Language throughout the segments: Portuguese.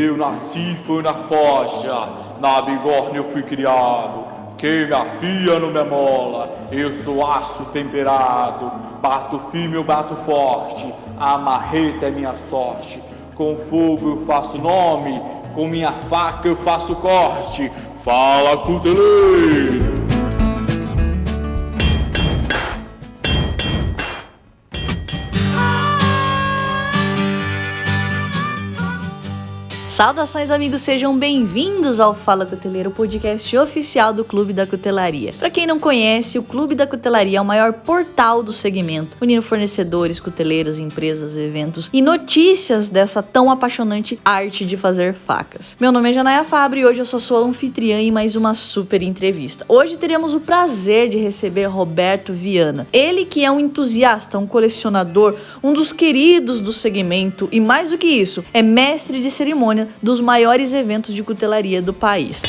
Eu nasci, foi na focha, na bigorna eu fui criado. Quem me afia não me amola, eu sou aço temperado. Bato firme, eu bato forte, a marreta é minha sorte. Com fogo eu faço nome, com minha faca eu faço corte. Fala, cuteleiro! Saudações, amigos, sejam bem-vindos ao Fala Cuteleiro, podcast oficial do Clube da Cutelaria. Para quem não conhece, o Clube da Cutelaria é o maior portal do segmento, unindo fornecedores, cuteleiros, empresas, eventos e notícias dessa tão apaixonante arte de fazer facas. Meu nome é Janaia Fabre e hoje eu sou sua anfitriã em mais uma super entrevista. Hoje teremos o prazer de receber Roberto Viana. Ele que é um entusiasta, um colecionador, um dos queridos do segmento e mais do que isso, é mestre de cerimônia dos maiores eventos de cutelaria do país.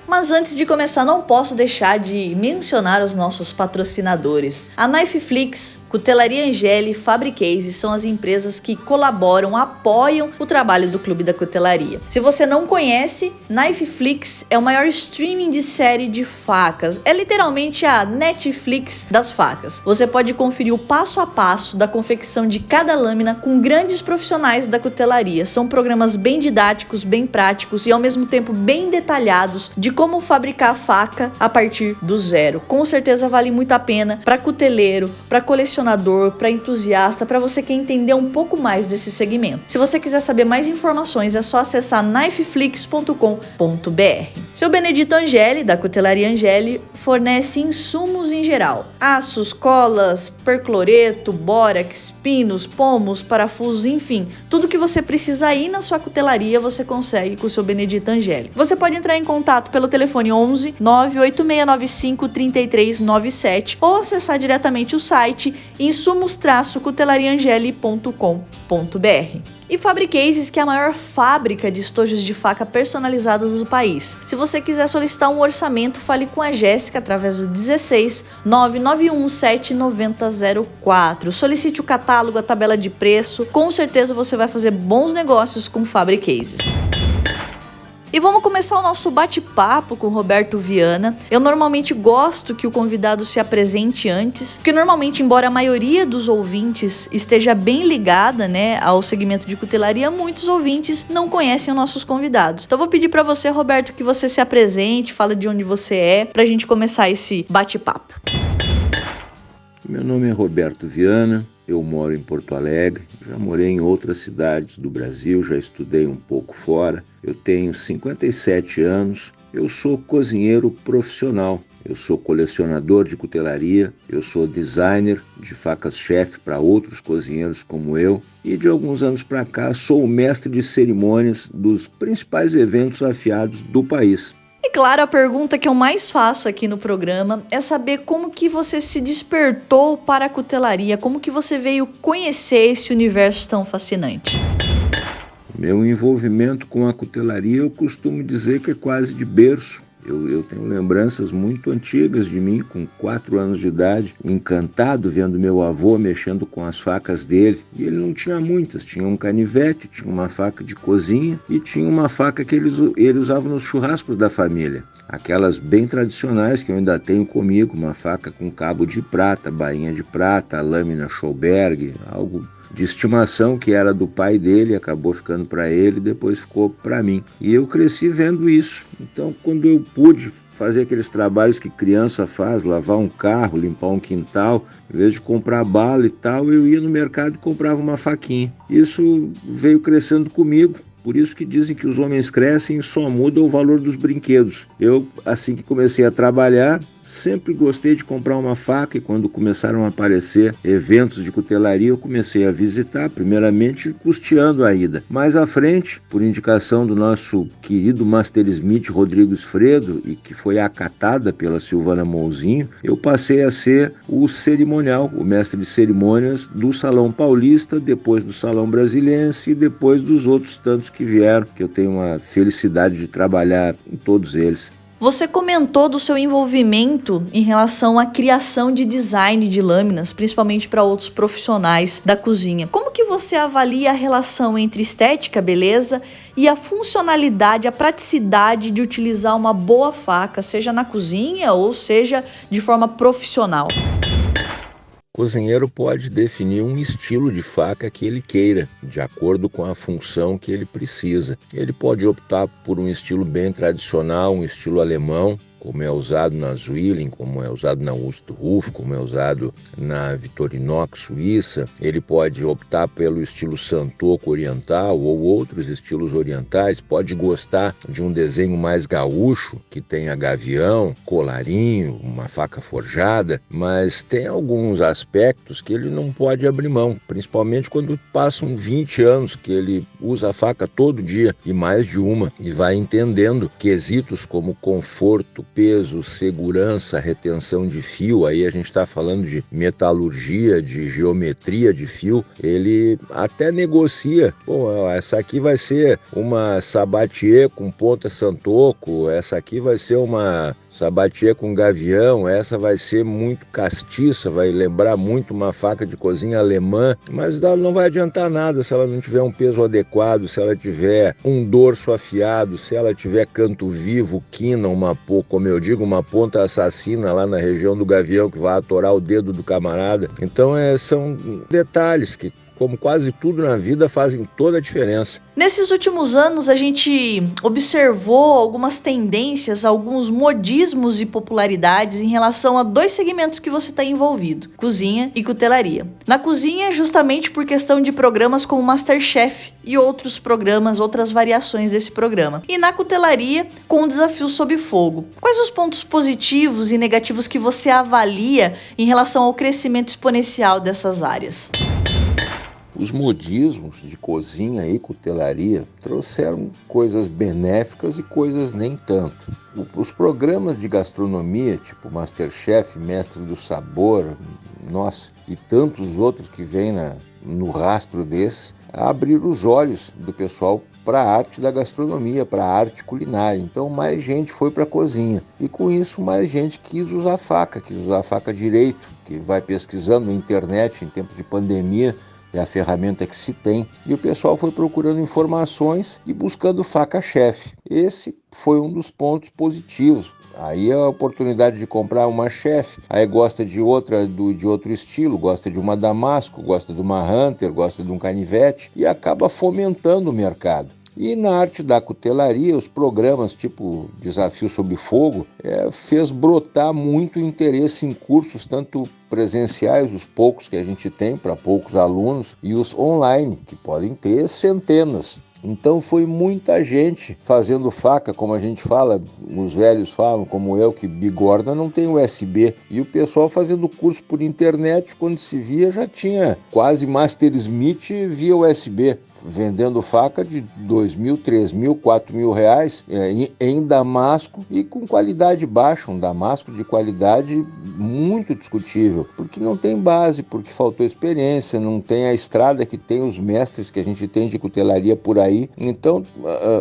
Mas antes de começar, não posso deixar de mencionar os nossos patrocinadores. A Knifeflix, Cutelaria Angeli e Fabricase são as empresas que colaboram, apoiam o trabalho do Clube da Cutelaria. Se você não conhece, Knifeflix é o maior streaming de série de facas. É literalmente a Netflix das facas. Você pode conferir o passo a passo da confecção de cada lâmina com grandes profissionais da cutelaria. São programas bem didáticos, bem práticos e ao mesmo tempo bem detalhados de como fabricar a faca a partir do zero. Com certeza vale muito a pena para cuteleiro, para colecionador, para entusiasta, para você que quer entender um pouco mais desse segmento. Se você quiser saber mais informações, é só acessar knifeflix.com.br. Seu Benedito Angeli, da Cutelaria Angeli, fornece insumos em geral: aços, colas, percloreto, bórax, pinos, pomos, parafusos, enfim, tudo que você precisa aí na sua cutelaria você consegue com o seu Benedito Angeli. Você pode entrar em contato pelo telefone 11 98695 3397 ou acessar diretamente o site insumos-cutelariaangeli.com.br. E Fabricases, que é a maior fábrica de estojos de faca personalizados do país. Se você quiser solicitar um orçamento, fale com a Jéssica através do 16 99117 9004. Solicite o catálogo, a tabela de preço. Com certeza você vai fazer bons negócios com Fabricases. E vamos começar o nosso bate-papo com o Roberto Viana. Eu normalmente gosto que o convidado se apresente antes, porque normalmente, embora a maioria dos ouvintes esteja bem ligada, ao segmento de cutelaria, muitos ouvintes não conhecem os nossos convidados. Então vou pedir para você, Roberto, que você se apresente, fala de onde você é, pra gente começar esse bate-papo. Meu nome é Roberto Viana. Eu moro em Porto Alegre, já morei em outras cidades do Brasil, já estudei um pouco fora. Eu tenho 57 anos, eu sou cozinheiro profissional, eu sou colecionador de cutelaria, eu sou designer de facas-chefe para outros cozinheiros como eu e de alguns anos para cá sou o mestre de cerimônias dos principais eventos afiados do país. E claro, a pergunta que eu mais faço aqui no programa é saber como que você se despertou para a cutelaria, como que você veio conhecer esse universo tão fascinante. Meu envolvimento com a cutelaria eu costumo dizer que é quase de berço. Eu tenho lembranças muito antigas de mim, com 4 anos de idade, encantado vendo meu avô mexendo com as facas dele. E ele não tinha muitas, tinha um canivete, tinha uma faca de cozinha e tinha uma faca que ele usava nos churrascos da família. Aquelas bem tradicionais que eu ainda tenho comigo, uma faca com cabo de prata, bainha de prata, lâmina Schauberg, algo de estimação que era do pai dele, acabou ficando para ele, depois ficou para mim. E eu cresci vendo isso. Então, quando eu pude fazer aqueles trabalhos que criança faz, lavar um carro, limpar um quintal, em vez de comprar bala e tal, eu ia no mercado e comprava uma faquinha. Isso veio crescendo comigo. Por isso que dizem que os homens crescem e só muda o valor dos brinquedos. Eu, assim que comecei a trabalhar, sempre gostei de comprar uma faca e quando começaram a aparecer eventos de cutelaria, eu comecei a visitar, primeiramente custeando a ida. Mais à frente, por indicação do nosso querido Mastersmith Rodrigues Fredo, e que foi acatada pela Silvana Mouzinho, eu passei a ser o cerimonial, o mestre de cerimônias do Salão Paulista, depois do Salão Brasiliense e depois dos outros tantos que vieram, que eu tenho a felicidade de trabalhar em todos eles. Você comentou do seu envolvimento em relação à criação de design de lâminas, principalmente para outros profissionais da cozinha. Como que você avalia a relação entre estética, beleza, e a funcionalidade, a praticidade de utilizar uma boa faca, seja na cozinha ou seja de forma profissional? O cozinheiro pode definir um estilo de faca que ele queira, de acordo com a função que ele precisa. Ele pode optar por um estilo bem tradicional, um estilo alemão, como é usado na Zwilling, como é usado na Wüsthof, como é usado na Victorinox suíça. Ele pode optar pelo estilo Santoku oriental ou outros estilos orientais. Pode gostar de um desenho mais gaúcho, que tenha gavião, colarinho, uma faca forjada, mas tem alguns aspectos que ele não pode abrir mão, principalmente quando passam 20 anos que ele usa a faca todo dia e mais de uma, e vai entendendo quesitos como conforto, peso, segurança, retenção de fio. Aí a gente está falando de metalurgia, de geometria de fio. Ele até negocia. Bom, essa aqui vai ser uma Sabatier com ponta Santoku, essa aqui vai ser uma Sabatier com gavião, essa vai ser muito castiça, vai lembrar muito uma faca de cozinha alemã, mas ela não vai adiantar nada se ela não tiver um peso adequado, se ela tiver um dorso afiado, se ela tiver canto vivo, quina, como eu digo, uma ponta assassina lá na região do gavião que vai atorar o dedo do camarada. Então são detalhes que, como quase tudo na vida, fazem toda a diferença. Nesses últimos anos, a gente observou algumas tendências, alguns modismos e popularidades em relação a dois segmentos que você está envolvido, cozinha e cutelaria. Na cozinha, justamente por questão de programas como MasterChef e outros programas, outras variações desse programa. E na cutelaria, com o Desafio Sob Fogo. Quais os pontos positivos e negativos que você avalia em relação ao crescimento exponencial dessas áreas? Os modismos de cozinha e cutelaria trouxeram coisas benéficas e coisas nem tanto. Os programas de gastronomia, tipo MasterChef, Mestre do Sabor, e tantos outros que vêm no rastro desses, abriram os olhos do pessoal para a arte da gastronomia, para a arte culinária. Então mais gente foi para a cozinha e com isso mais gente quis usar a faca direito, que vai pesquisando na internet em tempos de pandemia. É a ferramenta que se tem, e o pessoal foi procurando informações e buscando faca-chefe. Esse foi um dos pontos positivos. Aí a oportunidade de comprar uma chefe, aí gosta de outra de outro estilo, gosta de uma Damasco, gosta de uma Hunter, gosta de um canivete e acaba fomentando o mercado. E na arte da cutelaria, os programas tipo Desafio Sob Fogo fez brotar muito interesse em cursos, tanto presenciais, os poucos que a gente tem para poucos alunos, e os online, que podem ter centenas. Então foi muita gente fazendo faca, como a gente fala, os velhos falam, como eu, que bigorna não tem USB. E o pessoal fazendo curso por internet, quando se via, já tinha quase Master Smith via USB. Vendendo faca de 2.000, 3.000, 4.000 reais em damasco e com qualidade baixa, um damasco de qualidade muito discutível, porque não tem base, porque faltou experiência, não tem a estrada que tem os mestres que a gente tem de cutelaria por aí. Então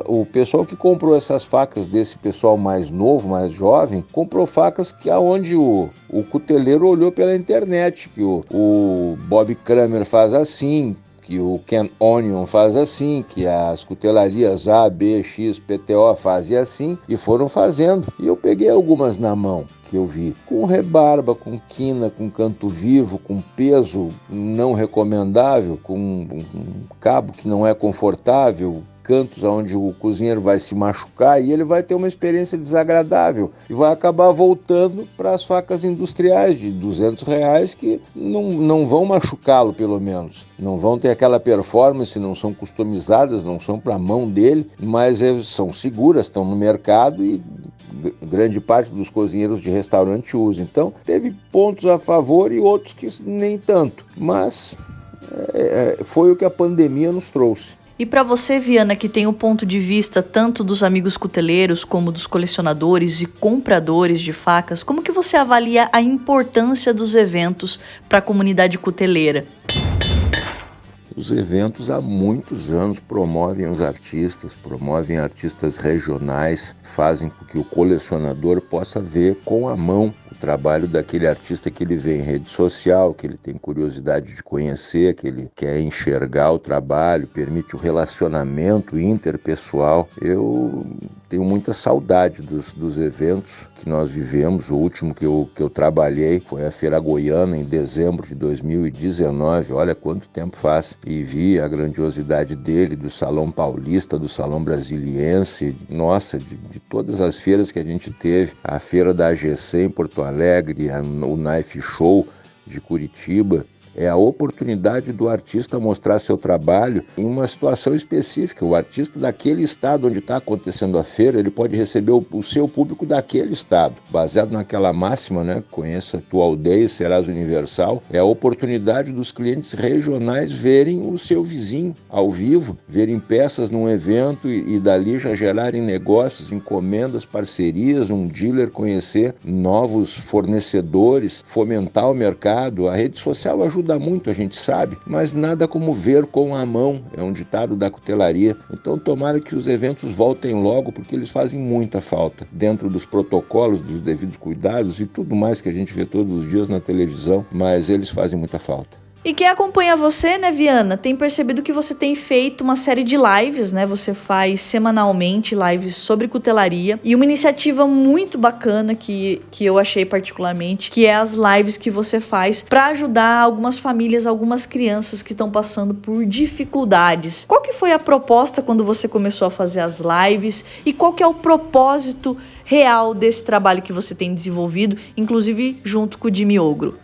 o pessoal que comprou essas facas desse pessoal mais novo, mais jovem, comprou facas que aonde o cuteleiro olhou pela internet, que o Bob Kramer faz assim, que o Ken Onion faz assim, que as cutelarias A, B, X, PTO fazem assim, e foram fazendo. E eu peguei algumas na mão que eu vi, com rebarba, com quina, com canto vivo, com peso não recomendável, com um cabo que não é confortável, cantos onde o cozinheiro vai se machucar e ele vai ter uma experiência desagradável e vai acabar voltando para as facas industriais de R$200 que não vão machucá-lo, pelo menos. Não vão ter aquela performance, não são customizadas, não são para a mão dele, mas são seguras, estão no mercado e grande parte dos cozinheiros de restaurante usa. Então, teve pontos a favor e outros que nem tanto, mas foi o que a pandemia nos trouxe. E para você, Viana, que tem o ponto de vista tanto dos amigos cuteleiros como dos colecionadores e compradores de facas, como que você avalia a importância dos eventos para a comunidade cuteleira? Os eventos há muitos anos promovem os artistas, promovem artistas regionais, fazem com que o colecionador possa ver com a mão o trabalho daquele artista que ele vê em rede social, que ele tem curiosidade de conhecer, que ele quer enxergar o trabalho, permite o relacionamento interpessoal. Eu tenho muita saudade dos eventos que nós vivemos. O último que eu trabalhei foi a Feira Goiana, em dezembro de 2019. Olha quanto tempo faz. E vi a grandiosidade dele, do Salão Paulista, do Salão Brasiliense. Nossa, de todas as feiras que a gente teve. A Feira da AGC em Porto Alegre, o Knife Show de Curitiba. É a oportunidade do artista mostrar seu trabalho em uma situação específica. O artista daquele estado onde está acontecendo a feira, ele pode receber o seu público daquele estado. Baseado naquela máxima, né? Conheça a tua aldeia e serás universal. É a oportunidade dos clientes regionais verem o seu vizinho ao vivo, verem peças num evento e dali já gerarem negócios, encomendas, parcerias, um dealer conhecer novos fornecedores, fomentar o mercado. A rede social ajuda muito, a gente sabe, mas nada como ver com a mão, é um ditado da cutelaria. Então tomara que os eventos voltem logo, porque eles fazem muita falta, dentro dos protocolos, dos devidos cuidados e tudo mais que a gente vê todos os dias na televisão, mas eles fazem muita falta. E quem acompanha você, né, Viana, tem percebido que você tem feito uma série de lives, né? Você faz semanalmente lives sobre cutelaria. E uma iniciativa muito bacana que eu achei particularmente, que é as lives que você faz para ajudar algumas famílias, algumas crianças que estão passando por dificuldades. Qual que foi a proposta quando você começou a fazer as lives? E qual que é o propósito real desse trabalho que você tem desenvolvido, inclusive junto com o Jimmy Ogro?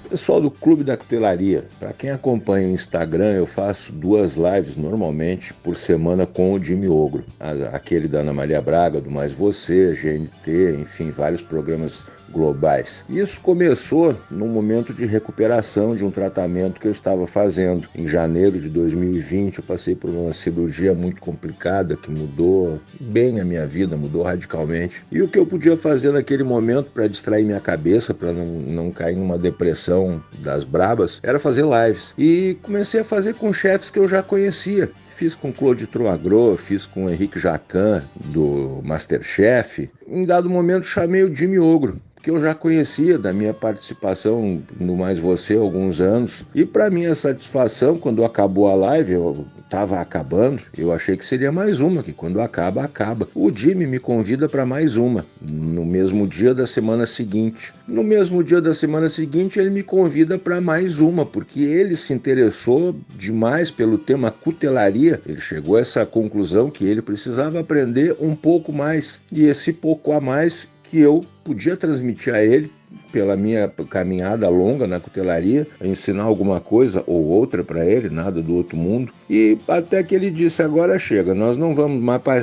Pessoal do Clube da Cutelaria, para quem acompanha o Instagram, eu faço 2 lives normalmente por semana com o Jimmy Ogro. Aquele da Ana Maria Braga, do Mais Você, GNT, enfim, vários programas globais. Isso começou num momento de recuperação de um tratamento que eu estava fazendo. Em janeiro de 2020, eu passei por uma cirurgia muito complicada que mudou bem a minha vida, mudou radicalmente. E o que eu podia fazer naquele momento para distrair minha cabeça, para não cair numa depressão das brabas, era fazer lives. E comecei a fazer com chefes que eu já conhecia. Fiz com Claude Troagro, fiz com Henrique Jacan, do Masterchef. Em dado momento, chamei o Jimmy Ogro, que eu já conhecia da minha participação no Mais Você há alguns anos. E para minha satisfação, quando acabou a live, eu estava acabando, eu achei que seria mais uma, que quando acaba, acaba. O Jimmy me convida para mais uma, no mesmo dia da semana seguinte. No mesmo dia da semana seguinte, ele me convida para mais uma, porque ele se interessou demais pelo tema cutelaria. Ele chegou a essa conclusão que ele precisava aprender um pouco mais. E esse pouco a mais que eu podia transmitir a ele, pela minha caminhada longa na cutelaria, ensinar alguma coisa ou outra para ele, nada do outro mundo. E até que ele disse, agora chega, nós não vamos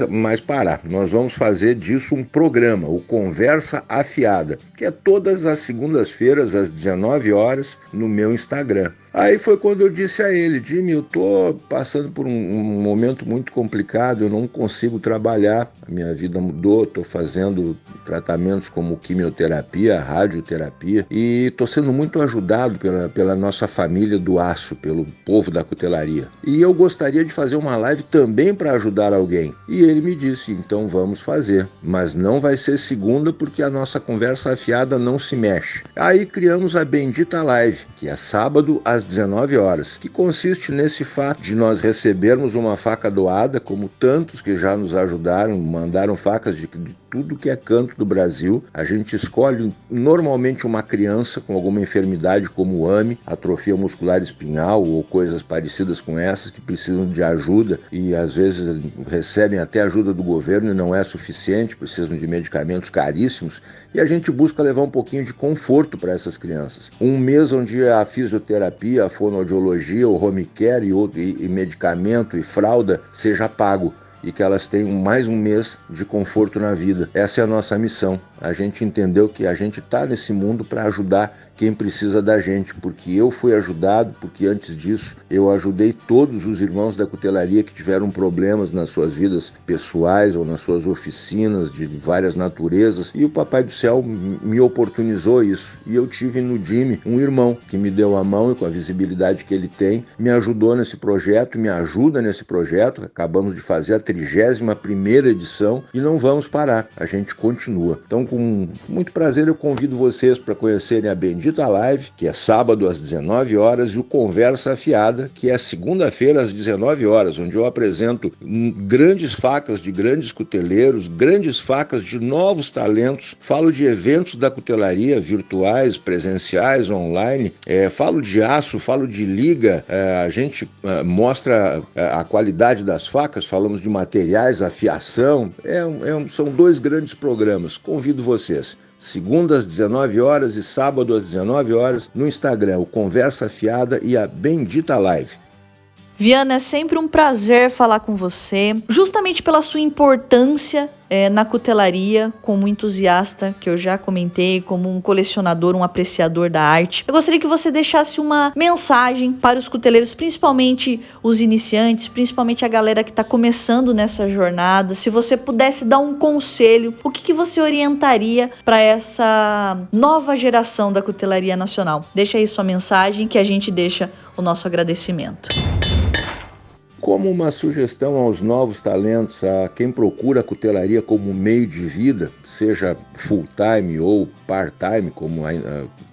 mais parar, nós vamos fazer disso um programa, o Conversa Afiada, que é todas as segundas-feiras às 19 horas no meu Instagram. Aí foi quando eu disse a ele, Jimmy, eu tô passando por um momento muito complicado, eu não consigo trabalhar, a minha vida mudou, estou fazendo tratamentos como quimioterapia, radioterapia, e estou sendo muito ajudado pela nossa família do aço, pelo povo da cutelaria. E eu gostaria de fazer uma live também para ajudar alguém. E ele me disse, então vamos fazer, mas não vai ser segunda porque a nossa conversa afiada não se mexe. Aí criamos a bendita live, que é sábado às 19 horas, que consiste nesse fato de nós recebermos uma faca doada, como tantos que já nos ajudaram, mandaram facas de tudo que é canto do Brasil. A gente escolhe normalmente uma criança com alguma enfermidade como o AME, atrofia muscular espinhal ou coisas parecidas com essas, que precisam de ajuda e às vezes recebem até ajuda do governo e não é suficiente, precisam de medicamentos caríssimos, e a gente busca levar um pouquinho de conforto para essas crianças. Um mês onde a fisioterapia, a fonoaudiologia, o home care e medicamento e fralda seja pago. e que elas tenham mais um mês de conforto na vida. Essa é a nossa missão. A gente entendeu que a gente está nesse mundo para ajudar quem precisa da gente, porque eu fui ajudado, porque antes disso eu ajudei todos os irmãos da cutelaria que tiveram problemas nas suas vidas pessoais ou nas suas oficinas de várias naturezas, e o Papai do Céu me oportunizou isso. E eu tive no Jimmy um irmão que me deu a mão e, com a visibilidade que ele tem, me ajudou nesse projeto, me ajuda nesse projeto. Acabamos de fazer a 31ª edição e não vamos parar, a gente continua. Então, com muito prazer, eu convido vocês para conhecerem a Bendita Live, que é sábado às 19 horas, e o Conversa Afiada, que é segunda-feira às 19 horas, onde eu apresento grandes facas de grandes cuteleiros, grandes facas de novos talentos, falo de eventos da cutelaria, virtuais, presenciais, online, falo de aço, falo de liga, a gente mostra a qualidade das facas, falamos de materiais, afiação, são 2 grandes programas. Convido vocês. Segunda às 19 horas e sábado às 19 horas no Instagram, o Conversa Afiada e a Bendita Live. Viana, é sempre um prazer falar com você, justamente pela sua importância na cutelaria, como entusiasta, que eu já comentei, como um colecionador, um apreciador da arte. Eu gostaria que você deixasse uma mensagem para os cuteleiros, principalmente os iniciantes, principalmente a galera que está começando nessa jornada. Se você pudesse dar um conselho, o que você orientaria para essa nova geração da cutelaria nacional? Deixa aí sua mensagem que a gente deixa o nosso agradecimento. Como uma sugestão aos novos talentos, a quem procura a cutelaria como meio de vida, seja full-time ou part-time, como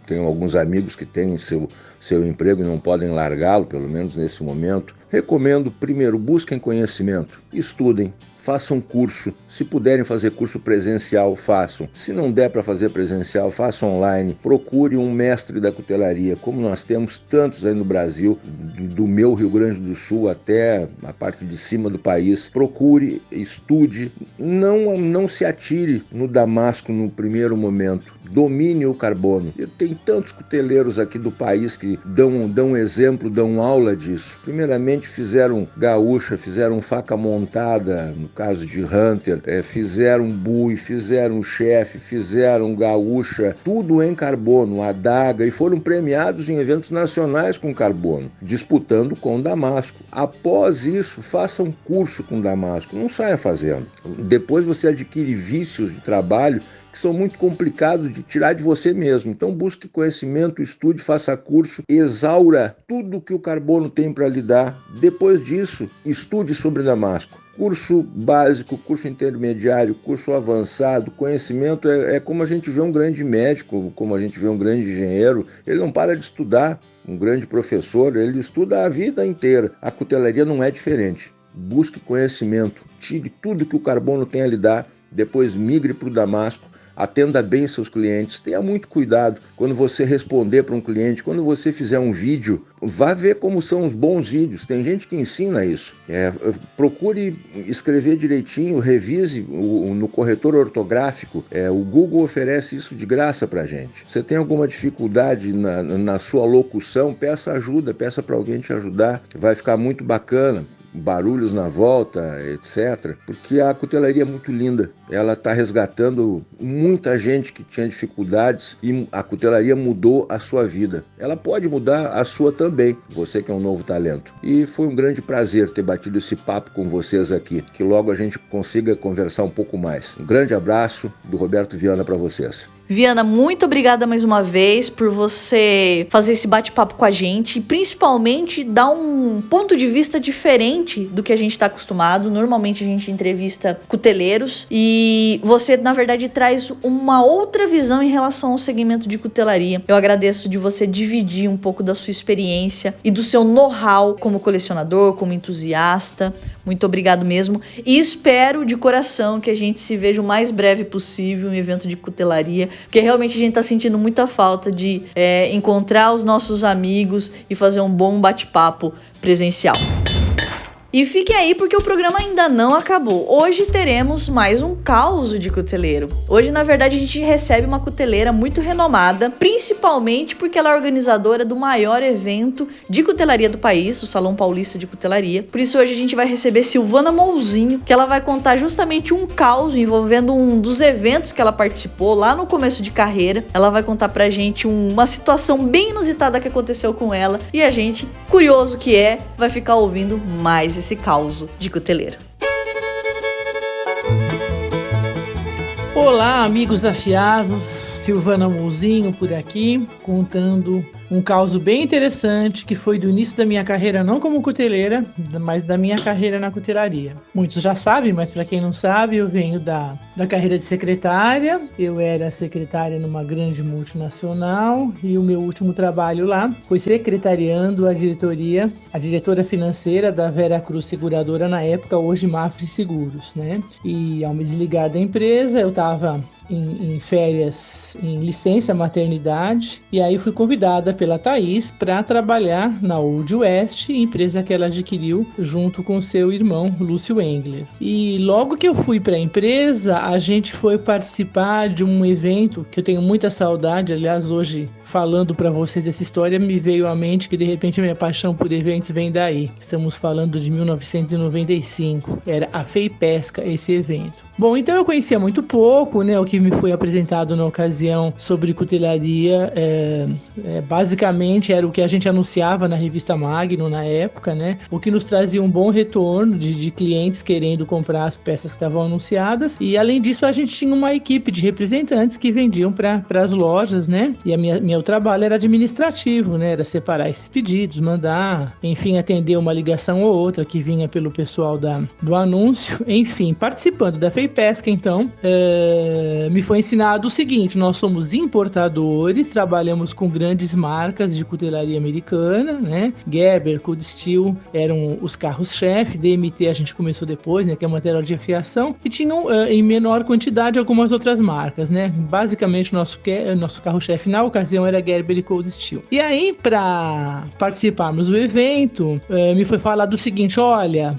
tenho alguns amigos que têm seu emprego e não podem largá-lo, pelo menos nesse momento, recomendo, primeiro, busquem conhecimento, estudem, façam curso. Se puderem fazer curso presencial, façam. Se não der para fazer presencial, façam online. Procure um mestre da cutelaria, como nós temos tantos aí no Brasil, do meu Rio Grande do Sul até a parte de cima do país. Procure, estude, não se atire no damasco no primeiro momento. Domine o carbono. Tem tantos cuteleiros aqui do país que dão exemplo, dão aula disso. Primeiramente fizeram gaúcha, fizeram faca montada, no caso de Hunter, fizeram bui, fizeram chefe, fizeram gaúcha, tudo em carbono, adaga, e foram premiados em eventos nacionais com carbono, disputando com damasco. Após isso, faça um curso com damasco, não saia fazendo. Depois você adquire vícios de trabalho que são muito complicados de tirar de você mesmo. Então busque conhecimento, estude, faça curso, exaura tudo que o carbono tem para lhe dar. Depois disso, estude sobre damasco. Curso básico, curso intermediário, curso avançado, conhecimento é como a gente vê um grande médico, como a gente vê um grande engenheiro, ele não para de estudar. Um grande professor, ele estuda a vida inteira. A cutelaria não é diferente. Busque conhecimento, tire tudo que o carbono tem a lhe dar, depois migre para o damasco. Atenda bem seus clientes, tenha muito cuidado quando você responder para um cliente, quando você fizer um vídeo, vá ver como são os bons vídeos, tem gente que ensina isso. Procure escrever direitinho, revise no corretor ortográfico, o Google oferece isso de graça para a gente. Você tem alguma dificuldade na sua locução, peça ajuda, peça para alguém te ajudar, vai ficar muito bacana. Barulhos na volta, etc. Porque a cutelaria é muito linda. Ela está resgatando muita gente que tinha dificuldades e a cutelaria mudou a sua vida. Ela pode mudar a sua também, você que é um novo talento. E foi um grande prazer ter batido esse papo com vocês aqui. Que logo a gente consiga conversar um pouco mais. Um grande abraço do Roberto Viana para vocês. Viana, muito obrigada mais uma vez por você fazer esse bate-papo com a gente e principalmente dar um ponto de vista diferente do que a gente está acostumado. Normalmente a gente entrevista cuteleiros e você, na verdade, traz uma outra visão em relação ao segmento de cutelaria. Eu agradeço de você dividir um pouco da sua experiência e do seu know-how como colecionador, como entusiasta. Muito obrigado mesmo e espero de coração que a gente se veja o mais breve possível em um evento de cutelaria, porque realmente a gente tá sentindo muita falta de encontrar os nossos amigos e fazer um bom bate-papo presencial. E fiquem aí porque o programa ainda não acabou. Hoje teremos mais um caos de cuteleiro. Hoje, na verdade, a gente recebe uma cuteleira muito renomada, principalmente porque ela é organizadora do maior evento de cutelaria do país, o Salão Paulista de Cutelaria. Por isso hoje a gente vai receber Silvana Mouzinho, que ela vai contar justamente um caos envolvendo um dos eventos que ela participou lá no começo de carreira. Ela vai contar pra gente uma situação bem inusitada que aconteceu com ela e a gente, curioso que é, vai ficar ouvindo mais esse caos de cuteleiro. Olá, amigos afiados, Silvana Mouzinho por aqui, contando um caso bem interessante que foi do início da minha carreira, não como cuteleira, mas da minha carreira na cutelaria. Muitos já sabem, mas para quem não sabe, eu venho da carreira de secretária. Eu era secretária numa grande multinacional e o meu último trabalho lá foi secretariando a diretora financeira da Vera Cruz Seguradora na época, hoje Mafre Seguros, né? E ao me desligar da empresa, eu estava em férias, em licença maternidade, e aí fui convidada pela Thaís para trabalhar na Old West, empresa que ela adquiriu junto com seu irmão Lúcio Engler. E logo que eu fui para a empresa, a gente foi participar de um evento que eu tenho muita saudade. Aliás, hoje, falando para vocês dessa história, me veio à mente que de repente a minha paixão por eventos vem daí. Estamos falando de 1995, era a FEIPESCA esse evento. Bom, então eu conhecia muito pouco, né? O que me foi apresentado na ocasião sobre cutelaria, basicamente era o que a gente anunciava na revista Magnum na época, né? O que nos trazia um bom retorno de clientes querendo comprar as peças que estavam anunciadas. E além disso, a gente tinha uma equipe de representantes que vendiam para as lojas, né? E meu trabalho era administrativo, né? Era separar esses pedidos, mandar, enfim, atender uma ligação ou outra que vinha pelo pessoal do anúncio. Enfim, participando da FEIPESCA, então, me foi ensinado o seguinte: nós somos importadores, trabalhamos com grandes marcas de cutelaria americana, né? Gerber, Cold Steel eram os carros-chefe, DMT a gente começou depois, né? Que é material de afiação, e tinham em menor quantidade algumas outras marcas, né? Basicamente, nosso carro-chefe na ocasião era Gerber e Cold Steel. E aí, para participarmos do evento, me foi falado o seguinte: olha,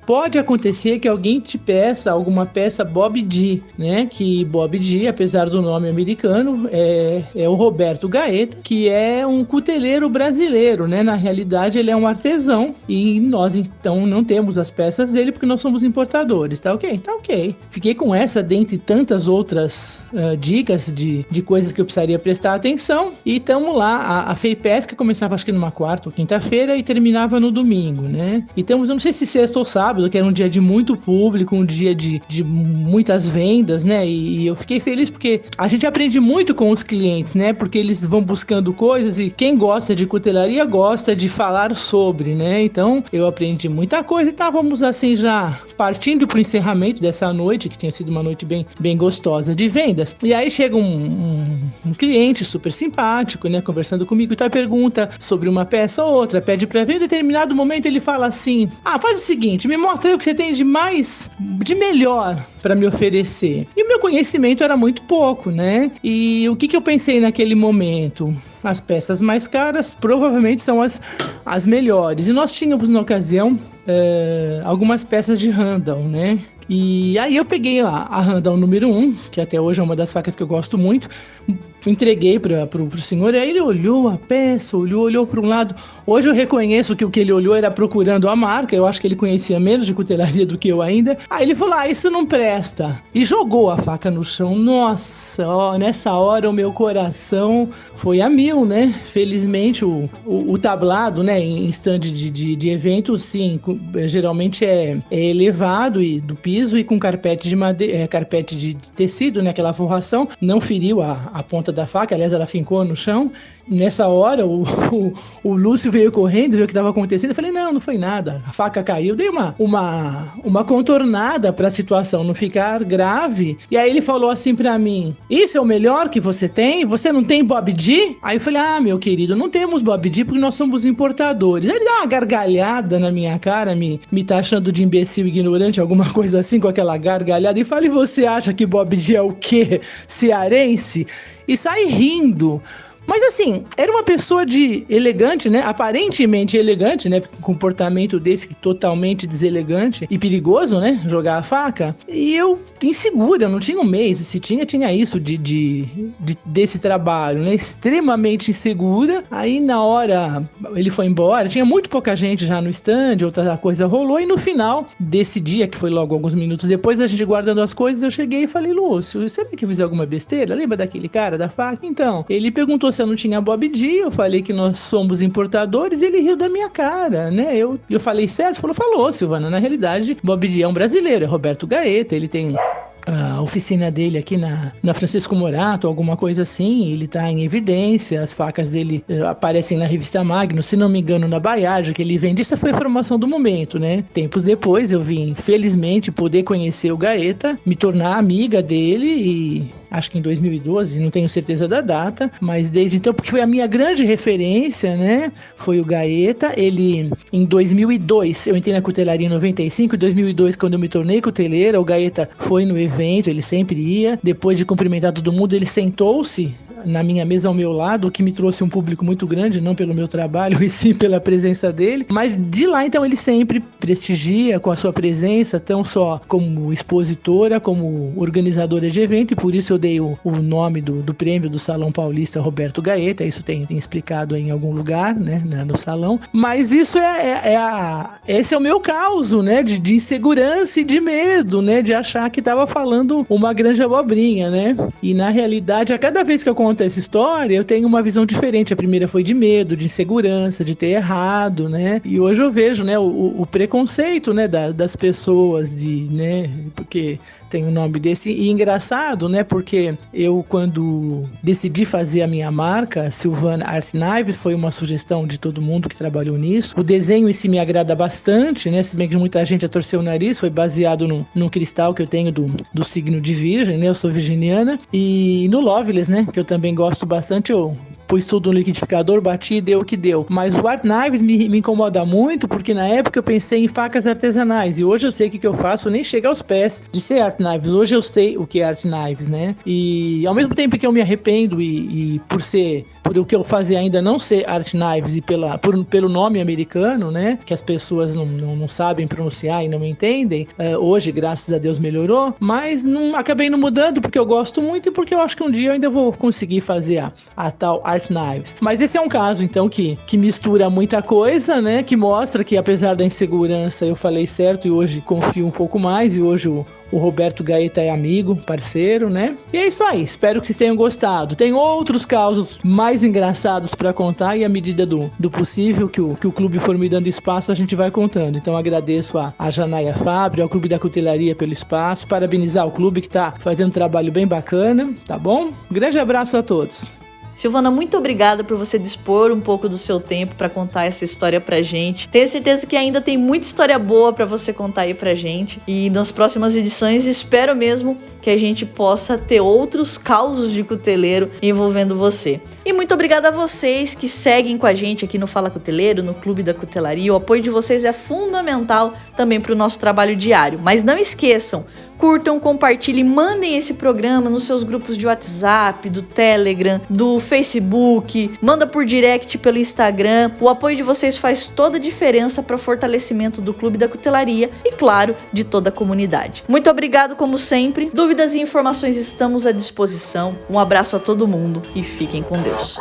pode acontecer que alguém te peça alguma peça Bob D, né? Que Bob D, apesar do nome americano, é o Roberto Gaeta, que é um cuteleiro brasileiro, né? Na realidade, ele é um artesão e nós, então, não temos as peças dele porque nós somos importadores, tá ok? Tá ok. Fiquei com essa dentre tantas outras dicas de coisas que eu precisaria prestar atenção e estamos lá. A FEIPESCA começava acho que numa quarta ou quinta-feira e terminava no domingo, né? E temos, eu não sei se sexta ou sábado, que era um dia de muito público, um dia de muitas vendas, né? E eu fiquei feliz porque a gente aprende muito com os clientes, né? Porque eles vão buscando coisas e quem gosta de cutelaria gosta de falar sobre, né? Então eu aprendi muita coisa e estávamos assim já partindo para o encerramento dessa noite, que tinha sido uma noite bem gostosa de vendas. E aí chega um cliente super simpático, né? Conversando comigo e tal, pergunta sobre uma peça ou outra, pede para ver. Em determinado momento ele fala assim: faz o seguinte, me mostra aí o que você tem de melhor para me oferecer. E o meu conhecimento era muito pouco, né? E o que eu pensei naquele momento? As peças mais caras provavelmente são as melhores. E nós tínhamos na ocasião algumas peças de Randall, né? E aí eu peguei lá a Randall número 1, que até hoje é uma das facas que eu gosto muito, entreguei pro senhor, e aí ele olhou a peça, olhou para um lado. Hoje eu reconheço que o que ele olhou era procurando a marca, eu acho que ele conhecia menos de cutelaria do que eu ainda. Aí ele falou: isso não presta, e jogou a faca no chão. Nossa, nessa hora o meu coração foi a mil, né? Felizmente o tablado, né, em stand de evento, sim, geralmente é elevado e do piso e com carpete de madeira, carpete de tecido, né, aquela forração, não feriu a ponta da faca, aliás, ela fincou no chão. Nessa hora, o Lúcio veio correndo, viu o que estava acontecendo. Eu falei: não foi nada, a faca caiu. Dei uma contornada para a situação não ficar grave. E aí ele falou assim para mim: isso é o melhor que você tem? Você não tem Bob D? Aí eu falei: meu querido, não temos Bob D porque nós somos importadores. Aí ele deu uma gargalhada na minha cara, me taxando de imbecil ignorante, alguma coisa assim, com aquela gargalhada. E falei: você acha que Bob D é o quê? Cearense? E saí rindo. Mas assim, era uma pessoa elegante, né? Aparentemente elegante, né? Porque um comportamento desse totalmente deselegante e perigoso, né? Jogar a faca. E eu, insegura, eu não tinha um mês. Se tinha isso desse trabalho, né? Extremamente insegura. Aí na hora ele foi embora, tinha muito pouca gente já no stand, outra coisa rolou. E no final desse dia, que foi logo alguns minutos depois, a gente guardando as coisas, eu cheguei e falei: Lúcio, será que eu fiz alguma besteira? Lembra daquele cara da faca? Então, ele perguntou se eu não tinha Bob D, eu falei que nós somos importadores e ele riu da minha cara, né? Eu falei certo? Falou, Silvana, na realidade, Bob D é um brasileiro, é Roberto Gaeta, ele tem a oficina dele aqui na Francisco Morato, alguma coisa assim, ele tá em evidência, as facas dele aparecem na revista Magnus, se não me engano na Baiagem, que ele vende. Isso foi a informação do momento, né? Tempos depois eu vim, felizmente, poder conhecer o Gaeta, me tornar amiga dele e acho que em 2012, não tenho certeza da data, mas desde então, porque foi a minha grande referência, né? Foi o Gaeta. Ele, em 2002, eu entrei na cutelaria em 95, em 2002, quando eu me tornei cuteleira, o Gaeta foi no evento, ele sempre ia. Depois de cumprimentar todo mundo, ele sentou-se na minha mesa ao meu lado, o que me trouxe um público muito grande, não pelo meu trabalho, e sim pela presença dele. Mas de lá, então, ele sempre prestigia com a sua presença, tão só como expositora, como organizadora de evento, e por isso eu dei o nome do prêmio do Salão Paulista Roberto Gaeta. Isso tem explicado em algum lugar, né, no salão. Mas isso esse é o meu caos, né, de insegurança e de medo, né, de achar que estava falando uma grande abobrinha, né. E na realidade, a cada vez que eu conto essa história, eu tenho uma visão diferente. A primeira foi de medo, de insegurança, de ter errado, né? E hoje eu vejo, né, o preconceito, né, das pessoas, né, porque tem um nome desse. E engraçado, né, porque eu, quando decidi fazer a minha marca, Silvana Art Knives, foi uma sugestão de todo mundo que trabalhou nisso. O desenho em si me agrada bastante, né, se bem que muita gente já torceu o nariz, foi baseado num cristal que eu tenho do signo de Virgem, né, eu sou virginiana, e no Loveless, né, que eu também gosto bastante, eu pus tudo no liquidificador, bati e deu o que deu. Mas o Art Knives me incomoda muito, porque na época eu pensei em facas artesanais, e hoje eu sei o que eu faço, nem chega aos pés de ser Art Knives. Hoje eu sei o que é Art Knives, né? E ao mesmo tempo que eu me arrependo e por o que eu fazer ainda não ser Art Knives e pelo nome americano, né, que as pessoas não sabem pronunciar e não me entendem, hoje, graças a Deus, melhorou, mas acabei não mudando porque eu gosto muito e porque eu acho que um dia eu ainda vou conseguir fazer a tal Art Knives. Mas esse é um caso, então, que mistura muita coisa, né, que mostra que, apesar da insegurança, eu falei certo e hoje confio um pouco mais, e hoje o Roberto Gaeta é amigo, parceiro, né? E é isso aí, espero que vocês tenham gostado. Tem outros casos mais engraçados para contar, e à medida do possível que o clube for me dando espaço, a gente vai contando. Então agradeço a Janaia Fabri, ao Clube da Cutelaria pelo espaço, parabenizar o clube que tá fazendo um trabalho bem bacana, tá bom? Grande abraço a todos. Silvana, muito obrigada por você dispor um pouco do seu tempo para contar essa história pra gente. Tenho certeza que ainda tem muita história boa para você contar aí pra gente. E nas próximas edições espero mesmo que a gente possa ter outros causos de cuteleiro envolvendo você. E muito obrigada a vocês que seguem com a gente aqui no Fala Cuteleiro, no Clube da Cutelaria. O apoio de vocês é fundamental também para o nosso trabalho diário. Mas não esqueçam, curtam, compartilhem, mandem esse programa nos seus grupos de WhatsApp, do Telegram, do Facebook, manda por direct pelo Instagram. O apoio de vocês faz toda a diferença para o fortalecimento do Clube da Cutelaria e, claro, de toda a comunidade. Muito obrigado, como sempre. Dúvidas e informações estamos à disposição. Um abraço a todo mundo e fiquem com Deus.